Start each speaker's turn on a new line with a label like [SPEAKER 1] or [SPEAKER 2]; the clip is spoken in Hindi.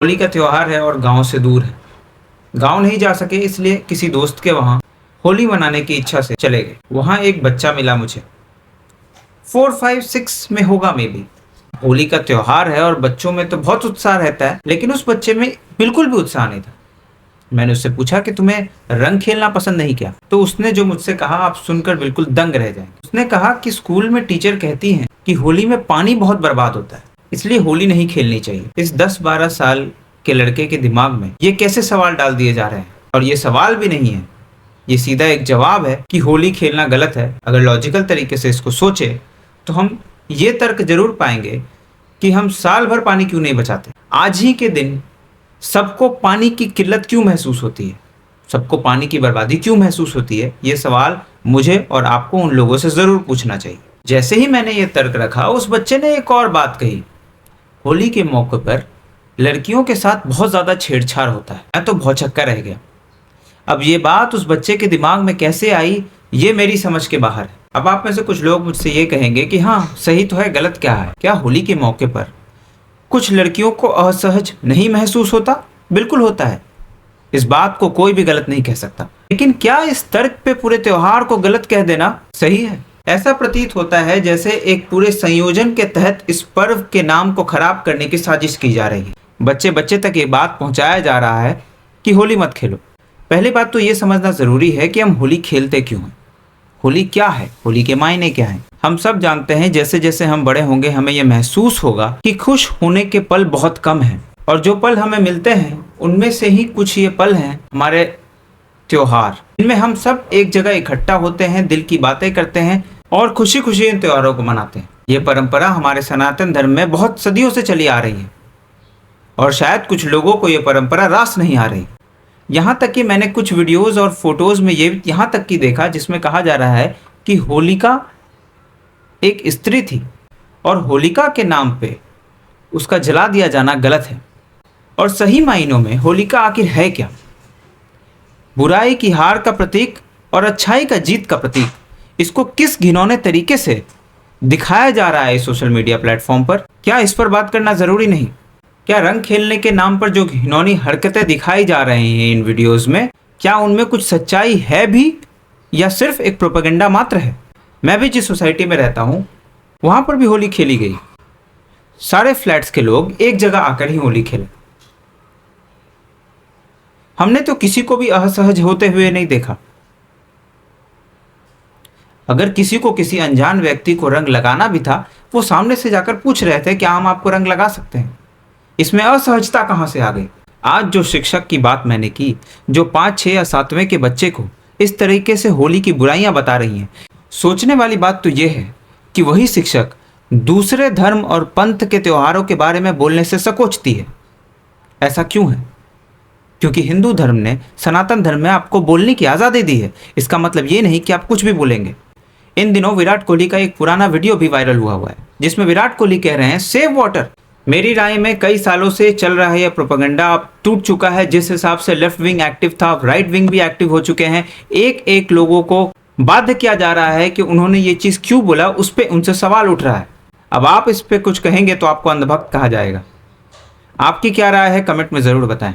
[SPEAKER 1] होली का त्योहार है और गांव से दूर है। गांव नहीं जा सके इसलिए किसी दोस्त के वहां होली मनाने की इच्छा से चले गए। वहां एक बच्चा मिला मुझे, 4, 5, 6 में होगा मे बी। होली का त्योहार है और बच्चों में तो बहुत उत्साह रहता है, लेकिन उस बच्चे में बिल्कुल भी उत्साह नहीं था। मैंने उससे पूछा कि तुम्हें रंग खेलना पसंद नहीं क्या? तो उसने जो मुझसे कहा आप सुनकर बिल्कुल दंग रह जाएंगे। उसने कहा कि स्कूल में टीचर कहती हैं कि होली में पानी बहुत बर्बाद होता है, इसलिए होली नहीं खेलनी चाहिए। इस 10-12 साल के लड़के के दिमाग में ये कैसे सवाल डाल दिए जा रहे हैं? और ये सवाल भी नहीं है, ये सीधा एक जवाब है कि होली खेलना गलत है। अगर लॉजिकल तरीके से इसको सोचे तो हम ये तर्क जरूर पाएंगे कि हम साल भर पानी क्यों नहीं बचाते। आज ही के दिन सबको पानी की किल्लत क्यों महसूस होती है, सबको पानी की बर्बादी क्यों महसूस होती है? ये सवाल मुझे और आपको उन लोगों से जरूर पूछना चाहिए। जैसे ही मैंने ये तर्क रखा, उस बच्चे ने एक और बात कही, होली के मौके पर लड़कियों के साथ बहुत ज्यादा छेड़छाड़ होता है। मैं तो भौचक्का रह गया। अब ये बात उस बच्चे के दिमाग में कैसे आई, ये मेरी समझ के बाहर है। अब आप में से कुछ लोग मुझसे ये कहेंगे कि हाँ सही तो है, गलत क्या है? क्या होली के मौके पर कुछ लड़कियों को असहज नहीं महसूस होता? बिल्कुल होता है, इस बात को कोई भी गलत नहीं कह सकता। लेकिन क्या इस तर्क पे पूरे त्योहार को गलत कह देना सही है? ऐसा प्रतीत होता है जैसे एक पूरे संयोजन के तहत इस पर्व के नाम को खराब करने की साजिश की जा रही है। बच्चे बच्चे तक ये बात पहुंचाया जा रहा है कि होली मत खेलो। पहली बात तो ये समझना जरूरी है कि हम होली खेलते क्यों हैं, होली क्या है, होली के मायने क्या हैं। हम सब जानते हैं जैसे जैसे हम बड़े होंगे हमें यह महसूस होगा कि खुश होने के पल बहुत कम हैं, और जो पल हमें मिलते हैं उनमें से ही कुछ ये पल हैं हमारे त्योहार। इनमें हम सब एक जगह इकट्ठा होते हैं, दिल की बातें करते हैं और खुशी खुशी इन त्योहारों को मनाते हैं। ये परंपरा हमारे सनातन धर्म में बहुत सदियों से चली आ रही है और शायद कुछ लोगों को ये परंपरा रास नहीं आ रही। यहाँ तक कि मैंने कुछ वीडियोस और फोटोज में ये यहाँ तक कि देखा जिसमें कहा जा रहा है कि होलिका एक स्त्री थी और होलिका के नाम पे उसका जला दिया जाना गलत है। और सही मायनों में होलिका आखिर है क्या? बुराई की हार का प्रतीक और अच्छाई का जीत का प्रतीक। इसको किस घिनौने तरीके से दिखाया जा रहा है सोशल मीडिया प्लेटफॉर्म पर। क्या इस पर बात करना जरूरी नहीं? क्या रंग खेलने के नाम पर जो घिनौनी हरकतें दिखाई जा रही हैं इन वीडियोस में, क्या उनमें कुछ सच्चाई है भी या सिर्फ एक प्रोपेगेंडा मात्र है? मैं भी जिस सोसाइटी में रहता हूँ वहां पर भी होली खेली गई। सारे फ्लैट्स के लोग एक जगह आकर ही होली खेले। हमने तो किसी को भी असहज होते हुए नहीं देखा। अगर किसी को किसी अनजान व्यक्ति को रंग लगाना भी था, वो सामने से जाकर पूछ रहे थे क्या हम आपको रंग लगा सकते हैं। इसमें असहजता कहां से आ गई? आज जो शिक्षक की बात मैंने की, जो 5, 6 या 7वें के बच्चे को इस तरीके से होली की बुराइयां बता रही हैं, सोचने वाली बात तो यह है कि वही शिक्षक दूसरे धर्म और पंथ के त्योहारों के बारे में बोलने से संकोचती है। ऐसा क्यों है? क्योंकि हिंदू धर्म ने सनातन धर्म में आपको बोलने की आज़ादी दी है। इसका मतलब ये नहीं कि आप कुछ भी बोलेंगे। इन दिनों विराट कोहली का एक पुराना वीडियो भी वायरल हुआ है जिसमें विराट कोहली कह रहे हैं सेव वाटर। मेरी राय में कई सालों से चल रहा है यह प्रोपेगेंडा अब टूट चुका है। जिस हिसाब से लेफ्ट विंग एक्टिव था, राइट विंग भी एक्टिव हो चुके हैं। एक एक लोगों को बाध्य किया जा रहा है कि उन्होंने ये चीज़ क्यों बोला, उस पर उनसे सवाल उठ रहा है। अब आप इस पे कुछ कहेंगे तो आपको अंधभक्त कहा जाएगा। आपकी क्या राय है कमेंट में ज़रूर बताएं।